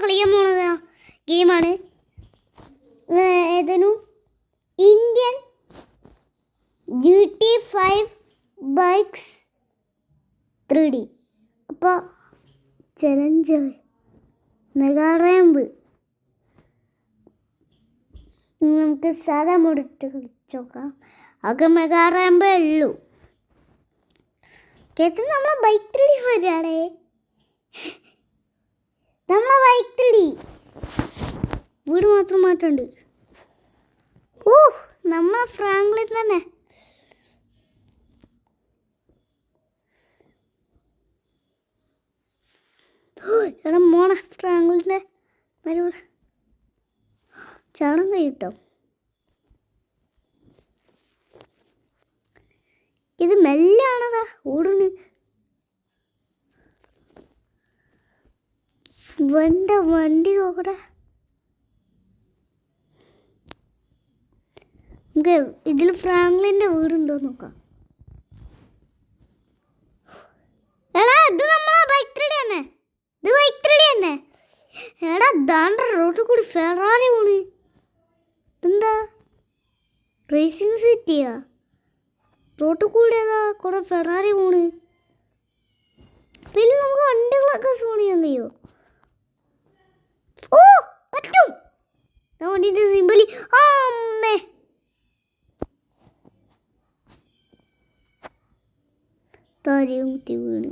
കളിക്കാൻ പോണത് ഗെയിമാണ്. ഏതായിരുന്നു? Indian GT5 bikes 3D. അപ്പോൾ ചലഞ്ച് മെഗാ റാമ്പ്. നമുക്ക് സാധാ മോഡിട്ട് കളിച്ച് നോക്കാം. ആകെ മെഗാ റാമ്പേ ഉള്ളൂ. കേട്ടോ, നമ്മളെ ബൈക്ക് 3D വരാടേ. നമ്മളെ ബൈക്ക് 3D വീട് മാത്രം മാറ്റമുണ്ട്. നമ്മളെ ഫ്രാങ്ക്ലിൻ തന്നെ. എടാ മോണ ഫ്രാങ്ക്ലിൻ്റെ മരുവ ചാടം കഴിട്ടോ. ഇത് മെല്ലാണതാ ഓടുന്നു. വണ്ടി നോക്കട്ടെ. നമുക്ക് ഇതിൽ ഫ്രാങ്ക്ലിൻ്റെ വീടുണ്ടോ നോക്കാം. എടാ ഇത് നമ്മളെ ബൈക്ക് 3D തന്നെ. ഇത് ബൈക്ക് 3D തന്നെ. എടാ ദാണ്ട റോഡിൽ കൂടി ഫെറാറി പോണ്. എന്താ റേസിംഗ് സിറ്റിയാ? റോഡിൽ കൂടി ഏതാ കുറെ ഫെറാറി പോണ്. പിന്നെ നമുക്ക് വണ്ടികളൊക്കെ സോൺ ചെയ്യാൻ കഴിയോ? പറ്റും. വണ്ടിന്റെ സിമ്പലി അമ്മേ താരിയും കുത്തി വീണ്.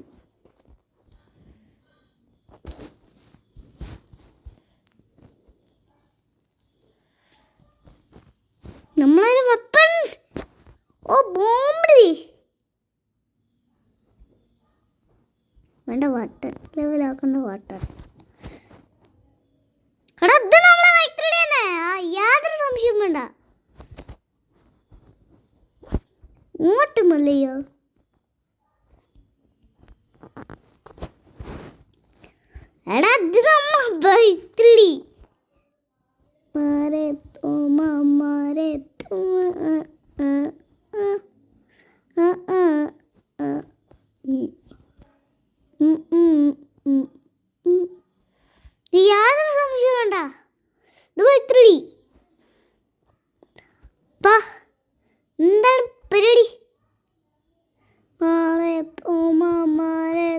നമ്മളെ വെപ്പൺ ബോംബ് വേണ്ട. വാട്ടർ ലെവലാക്കേണ്ട വാട്ടർ. എടാ ഇത് നമ്മളെ ബൈക്ക് 3D തന്നെ. യാതൊരു സംശയം വേണ്ട. ഇങ്ങോട്ട് മല്ലയോ. എടാ ഇത് നമ്മളെ ബൈക്ക് 3D. മാരെ മാരെ യാതൊരു സംശയം വേണ്ട. ഇത് ബൈക്ക് 3D. എന്താണ് പരിപാടി? മാരെ മാരെ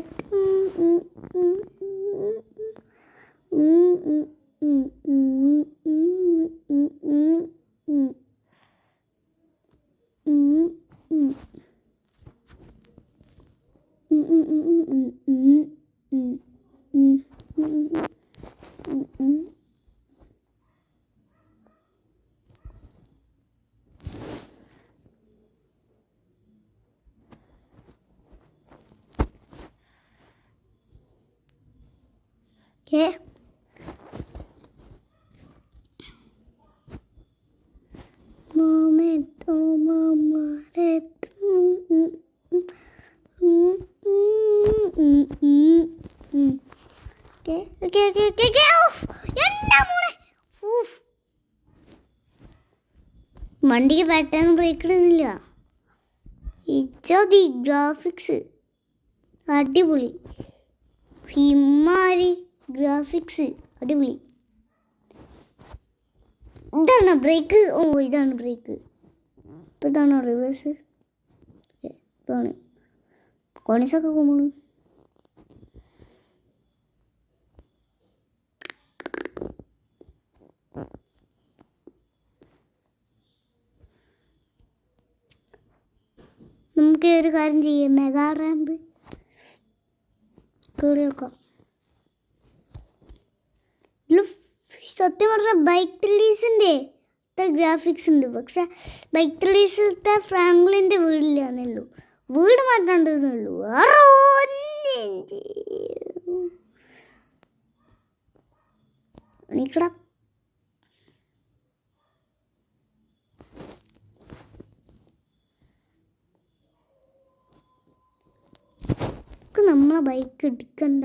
വണ്ടിക്ക് പെട്ടെന്ന് ബ്രേക്ക് ഇടുന്നില്ല. ഇച്ചതി ഗ്രാഫിക്സ് അടിപൊളി. ഹിമാരി ഗ്രാഫിക്സ് അടിപൊളി. ഇതാണ് ബ്രേക്ക്. ഇതാണ് ബ്രേക്ക്. ഇപ്പം ഇതാണോ റിവേഴ്സ്? ഇതാണ് കോണിസൊക്കെ പോകുമ്പോൾ. നമുക്ക് ഒരു കാര്യം ചെയ്യാം. മെഗാ റാമ്പ് കയറി നോക്കാം. സത്യം പറഞ്ഞാൽ ബൈക്ക് 3Dസിൻ്റെ ഗ്രാഫിക്സ് ഉണ്ട്. പക്ഷെ ബൈക്ക് 3Dസിലത്തെ ഫ്രാങ്ക്ലിൻ്റെ വീടില്ലാന്നുള്ളൂ. വീട് മാറ്റാണ്ടെന്നുള്ളൂ. എണീക്കടാ. നമ്മളെ ബൈക്ക് എടുക്കണ്ട.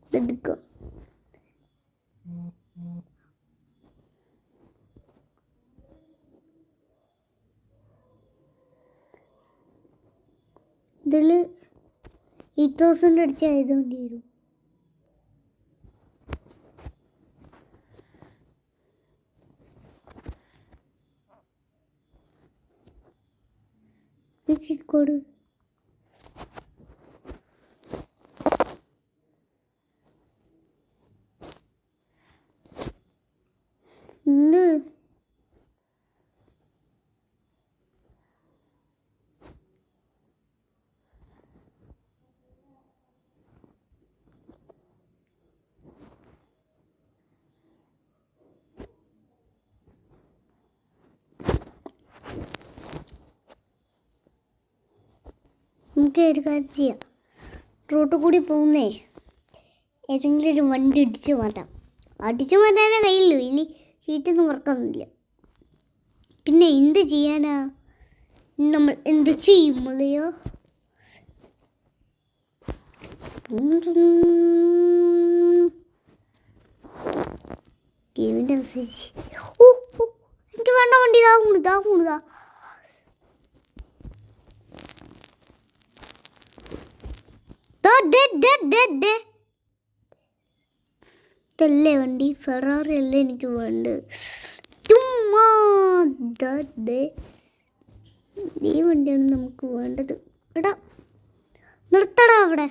ഇതെടുക്കാം. ഇതിൽ 8,000 അടിച്ച് എഴുതേണ്ടി വരും. എക്സിറ്റ് കോഡ് ഉണ്ട്. നമുക്ക് ഒരു കാര്യം ചെയ്യാം. റോട്ടിൽ കൂടി പോകുന്നേ ഏതെങ്കിലും ഒരു വണ്ടി ഇടിച്ചു മാറ്റാം. അടിച്ചു മാറ്റാനേ കഴിയുള്ളൂ. ഇല്ല സീറ്റൊന്നും വർക്കൊന്നുമില്ല. പിന്നെ എന്ത് ചെയ്യാനാ? നമ്മൾ എന്ത് ചെയ്യും മുള്ളയോ? ഗെയിമിൻ്റെ മെസ്സേജ്. എനിക്ക് വേണ്ട വണ്ടി ഇതാ. ഇതല്ലേ വണ്ടി? ഫെറാറി അല്ലേ എനിക്ക് വേണ്ടത്. ചുമ്മാ ഈ വണ്ടിയാണ് നമുക്ക് വേണ്ടത്. എടാ നിർത്തടാ അവിടെ.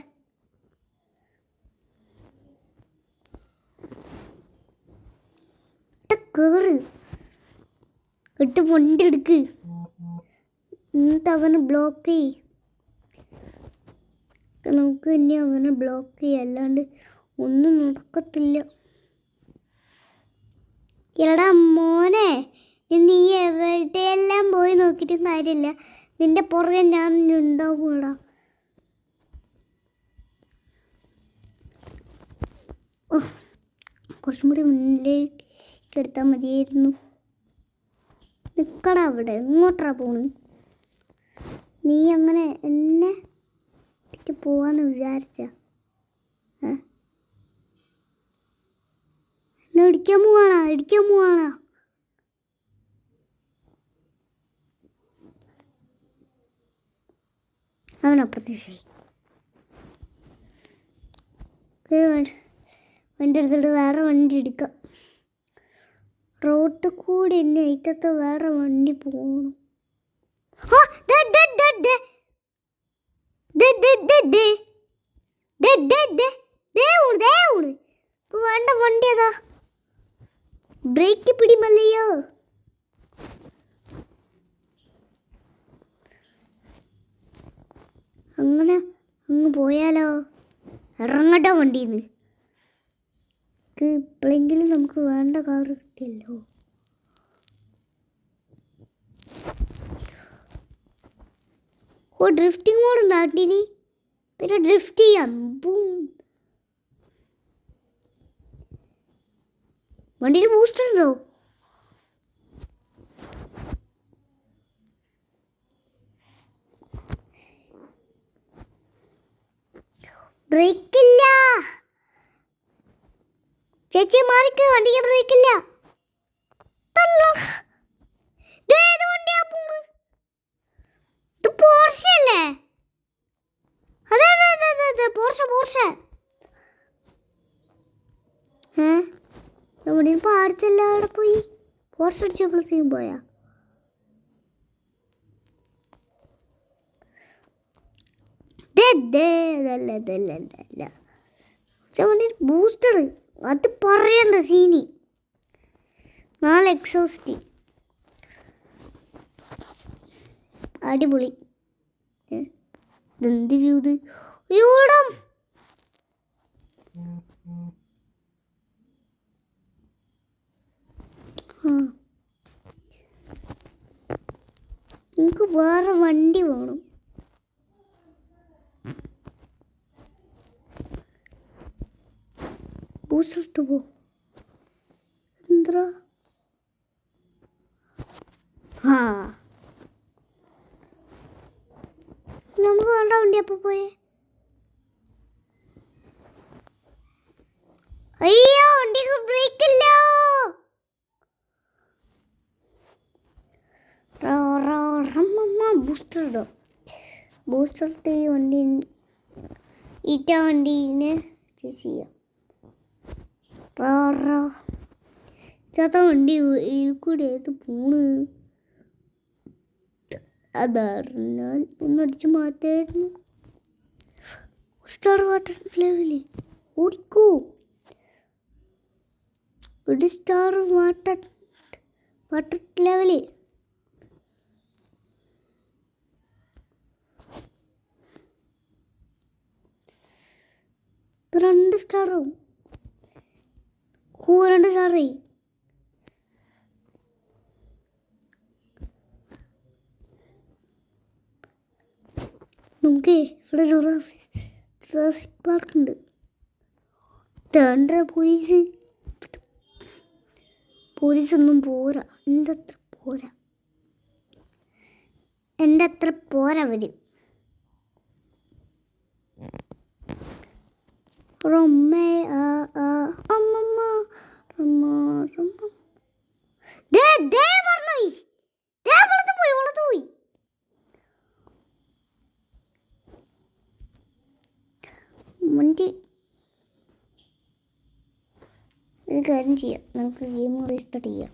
കേറ് എടുത്ത് വണ്ടി എടുക്ക്. എന്നിട്ട് അവനെ ബ്ലോക്ക് ചെയ്യ്. നമുക്ക് ഇനി അവനെ ബ്ലോക്ക് ചെയ്യാം, അല്ലാണ്ട് ഒന്നും നടക്കത്തില്ല. എടാ മോനെ, നീ എവിടെയെല്ലാം പോയി നോക്കിയിട്ടും കാര്യമില്ല. നിന്റെ പുറകെ ഞാൻ ഉണ്ടാവൂടാ. കുറച്ചും കൂടി മുന്നിലേക്ക് എടുത്താൽ മതിയായിരുന്നു. നിൽക്കടാ അവിടെ. എങ്ങോട്ടാ പോണ് നീ? അങ്ങനെ എന്നെ പോവാന്ന് വിചാരിച്ച എന്നെ ഇടിക്കാൻ പോവാണോ? അവൻ അപ്രത്യക്ഷമായി. വണ്ടി എടുത്തിട്ട് വേറെ വണ്ടി എടുക്കാം. റോട്ടിൽ കൂടി എന്നെ അയക്കത്തെ വേറെ വണ്ടി പോകണം. വേണ്ട വണ്ടി അതാ. ബ്രേക്ക് പിടിമല്ലയോ? അങ്ങനെ അങ്ങ് പോയാലോ? ഇറങ്ങട്ടോ വണ്ടിന്ന്. ഇപ്പോഴെങ്കിലും നമുക്ക് വേണ്ട കാർ കിട്ടിയല്ലോ. ഡ്രിഫ്റ്റിംഗ് മോഡ് നാട്ടിൽ പിന്നെ ഡ്രിഫ്റ്റ് ചെയ്യാം. വണ്ടിയിൽ ബൂസ്റ്റർ ഉണ്ടോ? ബ്രേക്കില്ല ചേച്ചി, മാറിക്ക്. വണ്ടിക്ക് ബ്രേക്കില്ല. പോർഷല്ലേ? അതെ പോർഷ. നമ്മുടെ പാടിച്ചല്ല. അവിടെ പോയി പോർഷ അടിച്ചപ്പോഴത്തേക്കും പോയാ. ബൂസ്റ്റർ അത് പറയണ്ട സീനി. 4 എക്സോസ്റ്റ് അടിപൊളി. എന്ത് വ്യൂ ഇത്? യൂടം എനിക്ക് വേറെ വണ്ടി വേണം. ബൂസ്റ്റർ പോ. എന്താ നമുക്ക് വേണ്ട വണ്ടി അപ്പൊ പോയേ. അയ്യോ വണ്ടിക്ക് ബ്രേക്ക് ഇല്ല. ബൂസ്റ്റർ ഇടോ? ബൂസ്റ്റർ ഈ വണ്ടി ഈറ്റ വണ്ടീനെ ചെയ്യാം. ചേട്ടാ വണ്ടി കൂടി ഏത് പോണ്? അതറിഞ്ഞാൽ ഒന്നടിച്ച് മാറ്റായിരുന്നു. സ്റ്റാർ വാട്ടർ ലെവല് ഓടിക്കൂ. ഒരു സ്റ്റാർ വാട്ടർ ലെവല്. ഇപ്പം 2 സ്റ്റാറാവും. 2 സ്റ്റാറായി. നമുക്ക് ഇവിടെ ജുറാസിക് പാർക്ക് ഉണ്ട്. തേണ്ട പോലീസൊന്നും പോരാ. എൻ്റെ അത്ര പോരാ വരും. റൊമ്മേ അമ്മമ്മ പോയി. വണ്ടി ഒരു കാര്യം ചെയ്യാം, നമുക്ക് ഗെയിം റീസ്റ്റാർട്ട് ചെയ്യാം.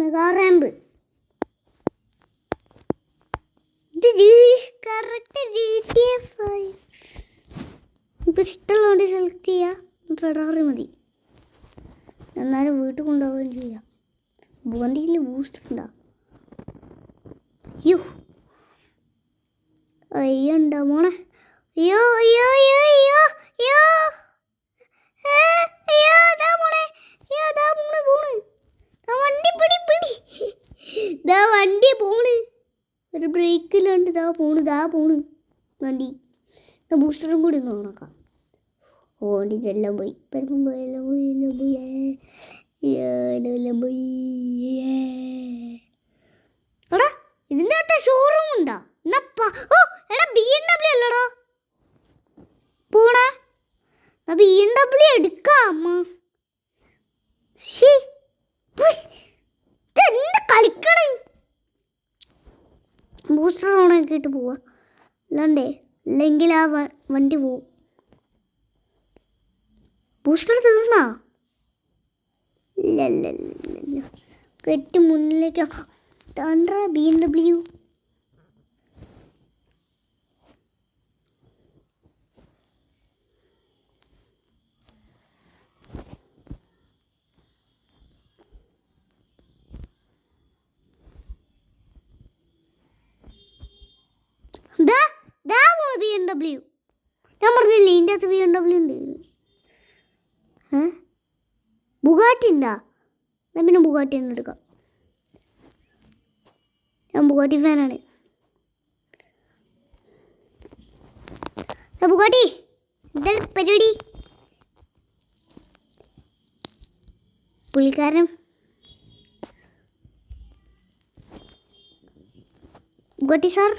മെഗാറാമ്പ് നമുക്ക് ഇഷ്ടമുള്ളതുകൊണ്ട് സെലക്ട് ചെയ്യാം. ഫെറാറി മതി. എന്നാലും വീട്ടിൽ കൊണ്ടുപോവുകയും ചെയ്യാം. വണ്ടിയിൽ ബൂസ്റ്റ് ഉണ്ടോ? അയ്യോ ഉണ്ടോ മോളെ? അയ്യോ വണ്ടി പോണ്. ഒരു ബ്രേക്കിലുണ്ട്. പോണ് വണ്ടി. ബൂസ്റ്ററും കൂടി ഒന്ന് നോക്കാം. ഓടിയിട്ടെല്ലാം പോയി. എടാ ഇതിൻ്റെ അകത്ത് ഷോറൂം ഉണ്ടോ? എടാ BMW അല്ലടാ. പോടാ, BMW എടുക്കാം. അമ്മ എന്ത് കളിക്കണേ? ബൂസ്റ്റർ ഓണാക്കിയിട്ട് പോവാ. അല്ലെങ്കിൽ ആ വണ്ടി പോവും. ബൂസ്റ്റർ തീർന്നാ? ഇല്ല. കെട്ടി മുന്നിലേക്ക് BMW. BMW. ഞാൻ പറഞ്ഞില്ലേ ഇതിൻ്റെ അകത്ത് BMW ഉണ്ട്. ബുഗാട്ടി ഉണ്ടാ? ഞാൻ പിന്നെ ബുഗാട്ടി തന്നെ എടുക്കാം. ഞാൻ ബുഗാട്ടി ഫാനാണ്. ബുഗാട്ടി എന്താണ് പരിപാടി? പുള്ളിക്കാരൻ ബുഗാട്ടി സാർ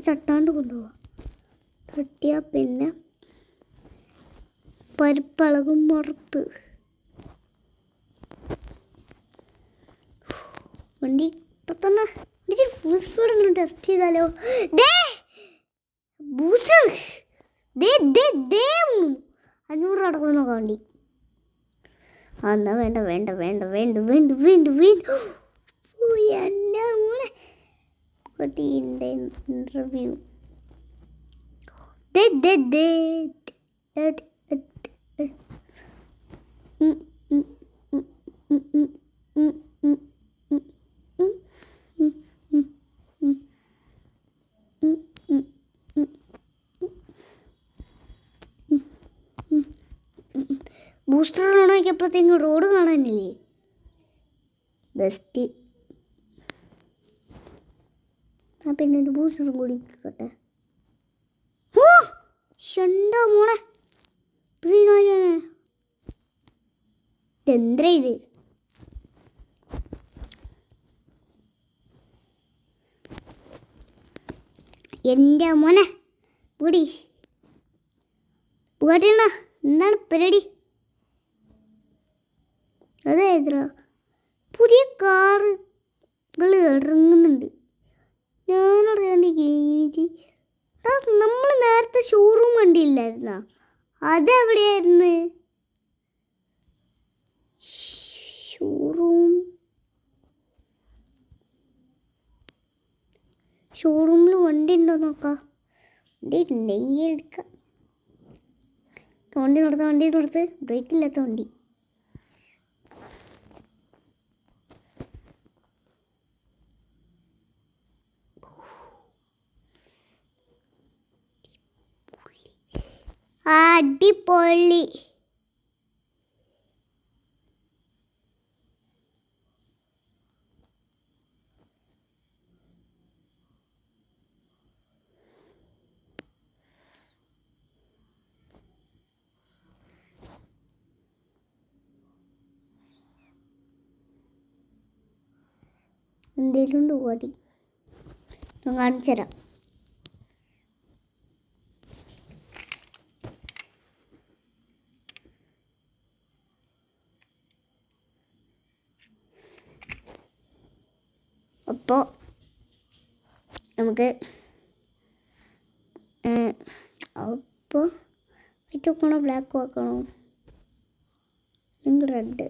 തട്ടാണ്ട് കൊണ്ടുപോവാ. തട്ടിയാൽ പിന്നെ പരിപ്പളകും. ഉറപ്പ്. വണ്ടി പെട്ടെന്ന് ഫുൾ സ്പീഡ് ഒന്ന് ടെസ്റ്റ് ചെയ്താലോ? ബൂസ്റ്റർ 500 അടക്കുന്ന വണ്ടി. എന്നാ വേണ്ട. ഇന്റർവ്യൂ ബൂസ്റ്റർ ഓണാക്കിയപ്പോഴത്തേക്കും റോഡ് കാണാനില്ലേ? ബെസ്റ്റ്. പിന്നെ ഒരു ബൂസ്റ്ററും കൂടി കിട്ടട്ടെ. ഷണ്ടാ മോളെ എന്താ ഇത്? എൻ്റെ മോനെ പൂടി പൂട്ടിണ എന്താണ് പരിപാടി? അതായത്ര പുതിയ കാറുകൾ ഇറങ്ങുന്നുണ്ട്. ഞാനറിയാണ്ട് ഗെയിമിച്ച് നമ്മൾ നേരത്തെ ഷോറൂം കണ്ടില്ലായിരുന്ന? അതെവിടെയായിരുന്നു ഷോറൂം? ഷോറൂമിൽ വണ്ടി ഉണ്ടോ നോക്കാം. വണ്ടി ഉണ്ടെങ്കിൽ എടുക്കാം. വണ്ടി നിർത്ത് ബ്രേക്കില്ലാത്ത വണ്ടി. അടിപൊളി. എന്തേലും ഉണ്ട് പോടി, ഞാൻ കാണിച്ചു തരാം. അപ്പോൾ നമുക്ക് അപ്പോൾ വൈറ്റ് വെക്കണോ ബ്ലാക്ക് വെക്കണോ? എനിക്ക് റെഡ്.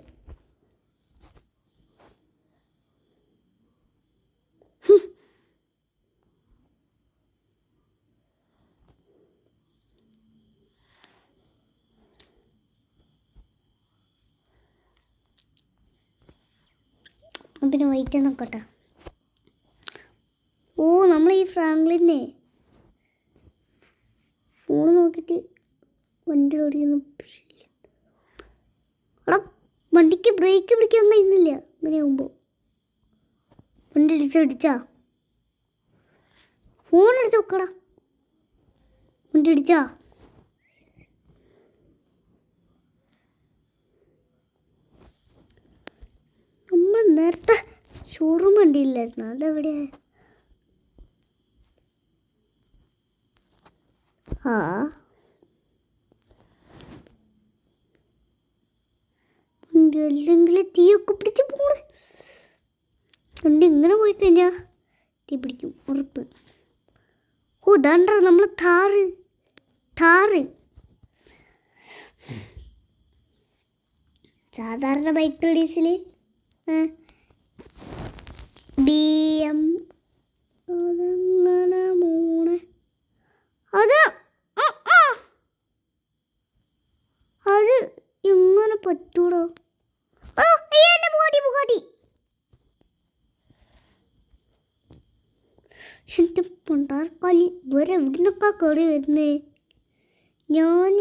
പിന്നെ വൈറ്റ് നോക്കട്ടെ. ഓ നമ്മൾ ഈ ഫ്രാങ്ക്ലിനെ ഫോൺ നോക്കിയിട്ട് വണ്ടി ഓടിക്കുന്നു. എടാ വണ്ടിക്ക് ബ്രേക്ക് പിടിക്കാൻ കഴിയുന്നില്ല. ഇങ്ങനെയാകുമ്പോൾ വണ്ടി ഇടിച്ചാ ഫോൺ എടുത്ത് വെക്കടാ. വണ്ടി ഇടിച്ചാ നമ്മൾ നേരത്തെ ഷോറൂം വണ്ടിയില്ലായിരുന്നു. അതെവിടെയാ? അല്ലെങ്കിൽ തീയൊക്കെ പിടിച്ച് പോണ്. വണ്ടി ഇങ്ങനെ പോയി കഴിഞ്ഞാൽ തീ പിടിക്കും ഉറപ്പ്. ഓ ദാണ്ട നമ്മൾ താറ് സാധാരണ ബൈക്ക് ഡീസിൽ BM അതങ്ങനെ മോണെ അത് എങ്ങനെ പറ്റൂടോ? പൊണ്ടാർക്കാലി ഇവരെ എവിടുന്നൊക്കെ കയറി വരുന്നേ? ഞാൻ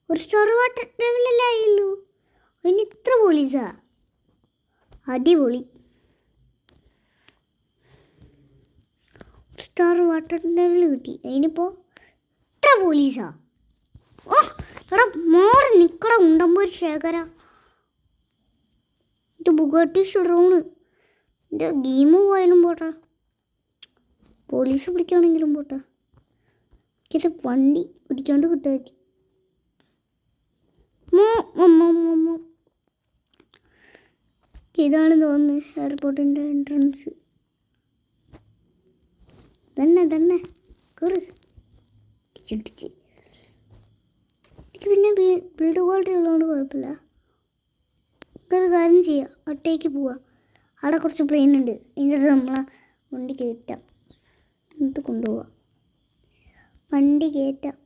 ഒരു സ്റ്റാർ വാട്ടർ ലെവലല്ലേ ആയുള്ളൂ, അതിന് ഇത്ര പോലീസാ? അടിപൊളി. സ്റ്റാർ വാട്ടർ ലെവൽ കിട്ടി, അതിനിപ്പോൾ ഇത്ര പോലീസാ? ഓ എടാ മാറി നിക്കട ഉണ്ടമ്പോ ശേഖര. ഇത് ബുഗാട്ടി ഷിറോണ്. എൻ്റെ ഗെയിം പോയാലും പോട്ടെ, പോലീസ് പിടിക്കുകയാണെങ്കിലും പോട്ടെ, എൻ്റെ വണ്ടി പിടിക്കാണ്ട് കിട്ടാൻ പറ്റി. ഇതാണ് തോന്നുന്നു എയർപോർട്ടിൻ്റെ എൻട്രൻസ്. തന്നെ കയറി തിരിച്ചിടിച്ച്. എനിക്ക് പിന്നെ ബിൽഡ് ക്വാളിറ്റി ഉള്ളതുകൊണ്ട് കുഴപ്പമില്ല. ഒരു കാര്യം ചെയ്യാം, ഒറ്റയ്ക്ക് പോവാം. അവിടെ കുറച്ച് പ്ലെയിൻ ഉണ്ട്, അതിൻ്റെ നമ്മളെ വണ്ടി കയറ്റാം, എന്നിട്ട് കൊണ്ടുപോവാം. വണ്ടി കയറ്റാം.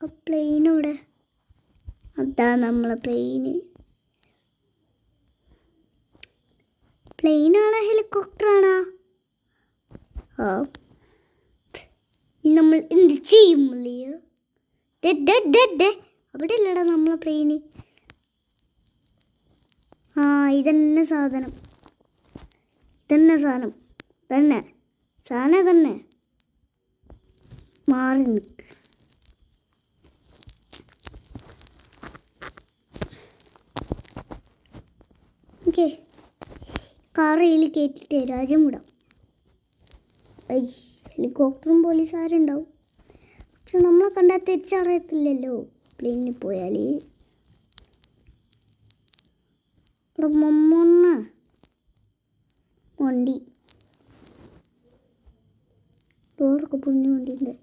ആ പ്ലെയിനോടെ അതാ നമ്മളെ പ്ലെയിനാണോ ഹെലികോപ്റ്ററാണോ? നമ്മൾ എന്ത് ചെയ്യുമില്ലേ? അവിടെ ഇല്ലടാ നമ്മളെ പ്ലെയിന്. ഇതന്നെ സാധനം തന്നെ മാറി നിൽക്ക്. ഓക്കെ, കാറിൽ കയറ്റിട്ട് രാജ്യം വിടാം. ഹെലികോപ്റ്ററും പോലീസുകാരുണ്ടാവും. പക്ഷെ നമ്മളെ കണ്ടാൽ തിരിച്ചറിയത്തില്ലല്ലോ പ്ലെയിനിൽ പോയാൽ. ഇവിടെ മമ്മണ്ണ വണ്ടി, ഡോറൊക്കെ പൊളിഞ്ഞ വണ്ടിയുണ്ട്.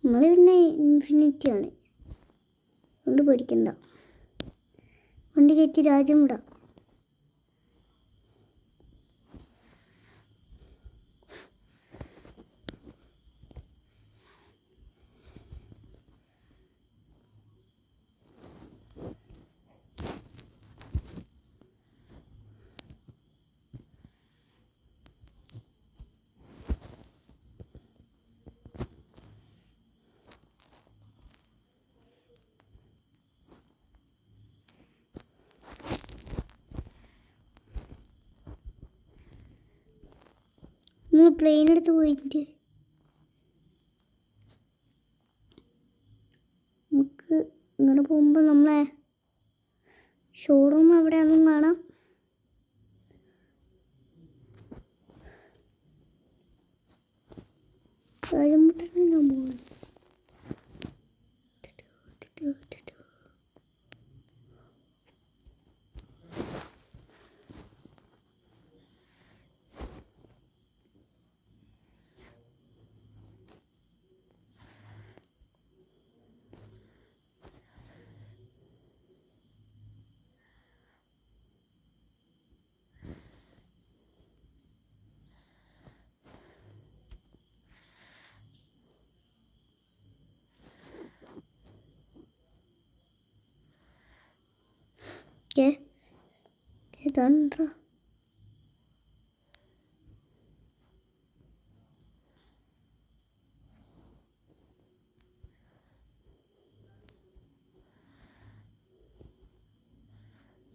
നമ്മൾ പിന്നെ ഇൻഫിനിറ്റിയാണ്, അതുകൊണ്ട് പേടിക്കണ്ട. വണ്ടി കയറ്റി രാജ്യം വിടാം. നമ്മൾ പ്ലെയിൻ എടുത്ത് പോയിട്ട് നമുക്ക് ഇങ്ങനെ പോകുമ്പോൾ നമ്മളെ ഷോറൂം എവിടെയാണെന്നും കാണാം. കാര്യമുട്ടനെ ഞാൻ പോകുന്നു. ഇതാണ്ടാ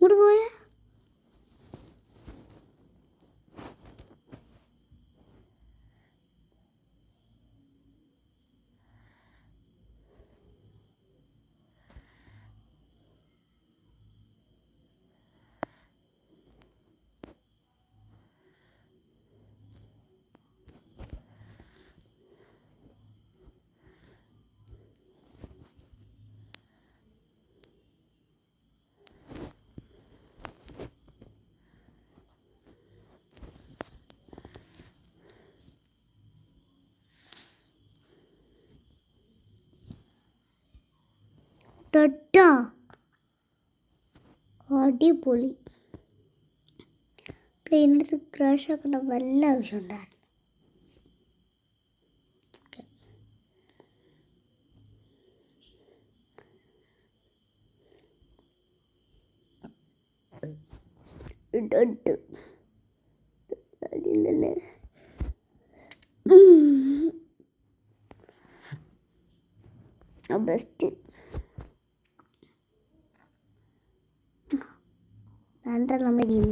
ഇങ്ങോട്ട് പോയാ. അടിപൊളി. പ്ലെയിനെടുത്ത് ക്രാഷ് ആക്കേണ്ട വല്ല ആവശ്യം ഉണ്ടായിരുന്നു. ബെസ്റ്റ് വേണ്ട നമ്മുടെ ഗെയിം.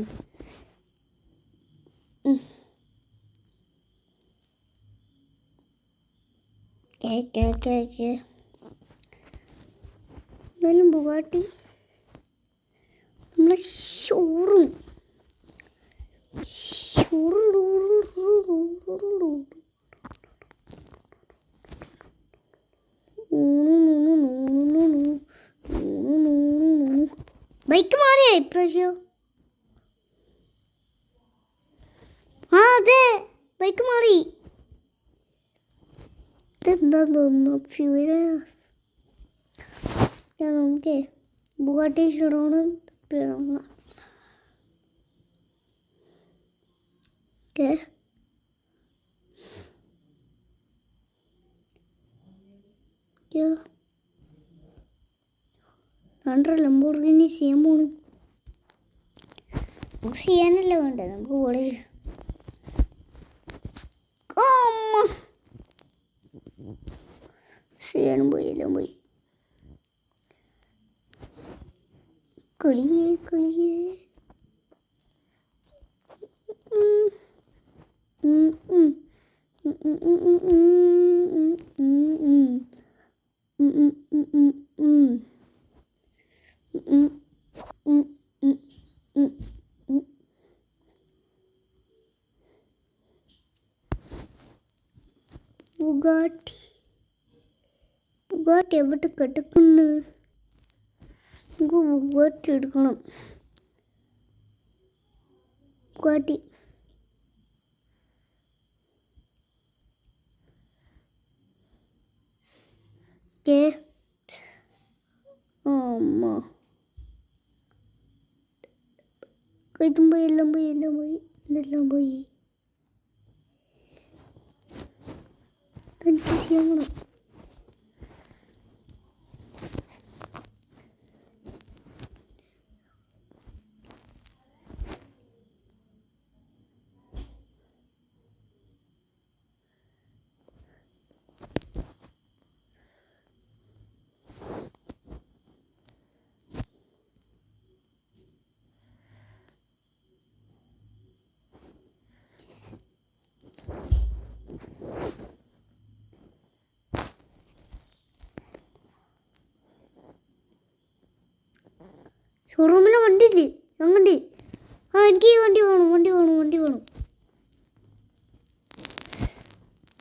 എന്തായാലും ബുഗാട്ടി നമ്മളെ ഷോറൂം ബൈക്ക് മാറിയാ ഇപ്രാവശ്യം. അതെ ബൈക്ക് മാറി. ഇതെന്താ തോന്നുന്നു ഫ്യൂരാ. നമുക്ക് ബുഗാട്ടി ഷോറൂം തപ്പിയിറങ്ങാം. ലംബോർഗിനി ചെയ്യാൻ പോണു. നമുക്ക് ചെയ്യാനല്ലേ വേണ്ടേ, നമുക്ക് കോളേജ് ചെയ്യാനും പോയി എല്ലാം പോയി. കളിയേ ബുഗാട്ടി ബുഗാട്ടി എവിടെ കിടക്കുന്നു? നമുക്ക് ബുഗാട്ടി എടുക്കണം. ബുഗാട്ടി അമ്മ ഇതും പോയി, എല്ലാം പോയി, ഇതെല്ലാം പോയി. എനിക്ക് ചെയ്യണം. ഷോറൂമിലെ വണ്ടി ഇല്ലേ? അങ്ങണ്ടി എനിക്ക് ഈ വണ്ടി വേണം.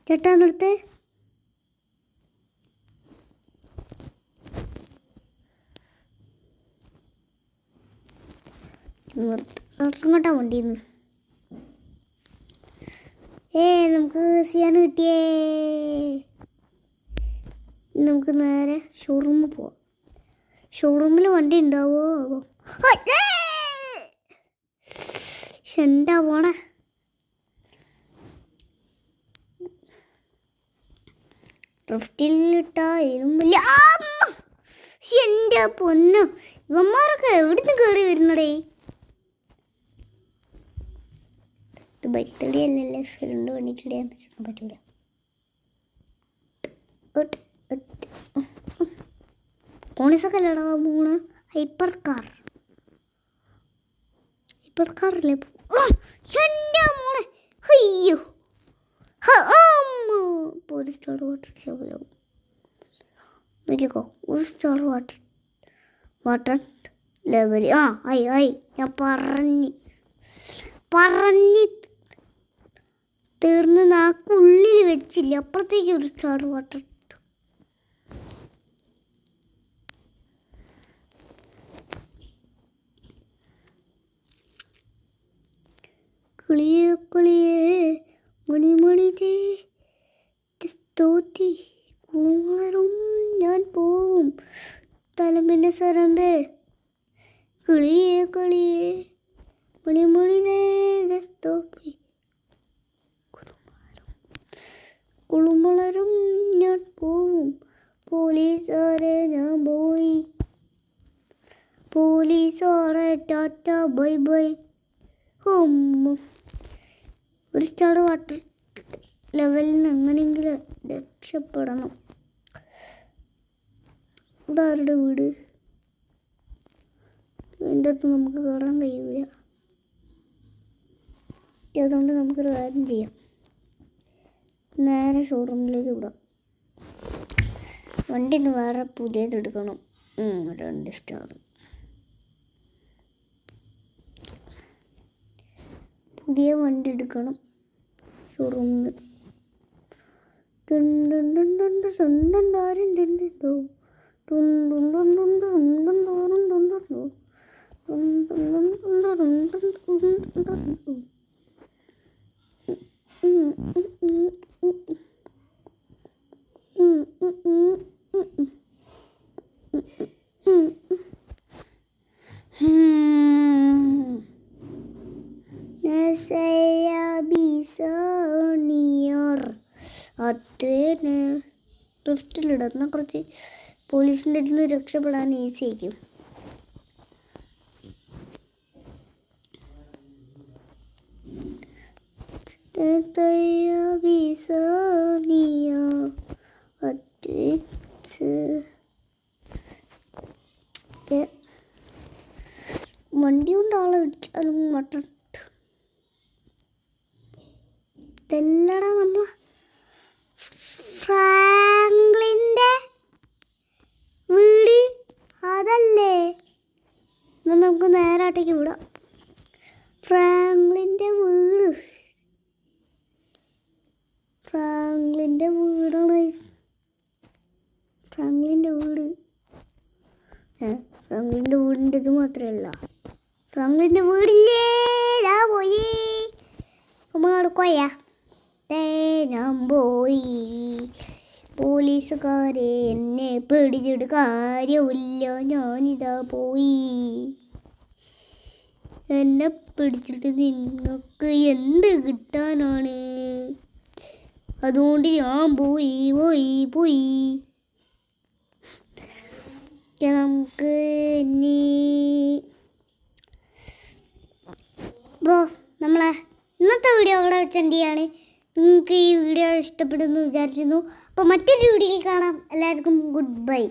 ചേട്ടാ നിർത്തേ. ഇറങ്ങട്ടാ വണ്ടിന്ന്. നമുക്ക് സിയാൻ കിട്ടിയേ. നമുക്ക് നേരെ ഷോറൂമിൽ പോവാം. ഷോറൂമിൽ വണ്ടി ഉണ്ടാവുമോ? എന്താ പോണേ? ഡ്രിഫ്റ്റിലിട്ടായാലും എൻ്റെ പൊന്നു, ഇവന്മാരൊക്കെ എവിടുന്ന് കയറി വരുന്നടേ? ഇത് ബൈക്ക് തടിയല്ലല്ലേ, ഫ്രണ്ട് വണ്ടിക്കിടാൻ പറ്റൂല. പോണീസൊക്കെ അല്ലടാ പോണ്. ഹൈപ്പർ കാറല്ലേ? എൻ്റെ മോനെ, അയ്യോ ഒരു സ്റ്റാർ വാട്ടർ ലെവലാവും. നോക്കിക്കോ, ഒരു സ്റ്റാർ വാട്ടർ ലെവൽ. ആയി ഞാൻ പറഞ്ഞ് തീർന്ന് നാക്കുള്ളിൽ വെച്ചില്ല, അപ്പുറത്തേക്ക് ഒരു സ്റ്റാർ വാട്ടർ. കിളിയേ മണിമണിതേ സ്തോത്തി കുളരും ഞാൻ പോവും തലമിന്ന സരമ്പേ. കിളിയേ മണിമണിതേ സ്തോത്തി കുളുമളരും ഞാൻ പോവും. പോലീസാരെ ഞാൻ പോയി. പോലീസാരെ ടാറ്റ ബൈ ബൈ. ഒരു സ്റ്റാർ വാട്ടർ ലെവലിൽ നിന്ന് എങ്ങനെയെങ്കിലും രക്ഷപ്പെടണം. ഇതാരുടെ വീട്? ഇതിൻ്റെ അകത്ത് നമുക്ക് കയറാൻ കഴിയില്ല. അതുകൊണ്ട് നമുക്കൊരു കാര്യം ചെയ്യാം, നേരെ ഷോറൂമിലേക്ക് വിടാം. വണ്ടി ഒന്ന് വേറെ പുതിയതെടുക്കണം. 2 സ്റ്റാർ പുതിയ വണ്ടി എടുക്കണം ഷോറൂമിൽ നിന്ന്. ഡ്രിഫ്റ്റിലിടാം, എന്നാൽ കുറച്ച് പോലീസിൻ്റെ അടുത്ത് നിന്ന് രക്ഷപ്പെടാൻ ഈസി ആയിരിക്കും. വണ്ടി കൊണ്ട് ആളെ ഇടിച്ചാലും ഇതെല്ലടാ നമ്മളെ ഫ്രാങ്ക്ലിൻ്റെ വീട് അതല്ലേ? നമുക്ക് നേരാട്ടേക്ക് വിടാം. ഫ്രാങ്ക്ലിൻ്റെ വീട് ഫ്രാങ്ക്ലിൻ്റെ വീടാണ്. ഫ്രാങ്ക്ലിൻ്റെ വീട് ഫ്രാങ്ക്ലിൻ്റെ വീടിൻ്റെ ഇത് മാത്രമല്ല, ഫ്രാങ്ക്ലിൻ്റെ വീടില്ലേ പോയി നടക്കോയാ ഞാൻ പോയി. പോലീസുകാരെ എന്നെ പിടിച്ചിട്ട് കാര്യമില്ല, ഞാനിതാ പോയി. എന്നെ പിടിച്ചിട്ട് നിങ്ങൾക്ക് എന്ത് കിട്ടാനാണ്? അതുകൊണ്ട് ഞാൻ പോയി. നമുക്ക് ഇനി ഇപ്പോൾ നമ്മളെ ഇന്നത്തെ വീഡിയോ ഇവിടെ വെച്ചെന്തിയാണ്. നിങ്ങൾക്ക് ഈ വീഡിയോ ഇഷ്ടപ്പെടുന്നു വിചാരിക്കുന്നു. അപ്പോൾ മറ്റൊരു വീഡിയോയിൽ കാണാം. എല്ലാവർക്കും ഗുഡ് ബൈ.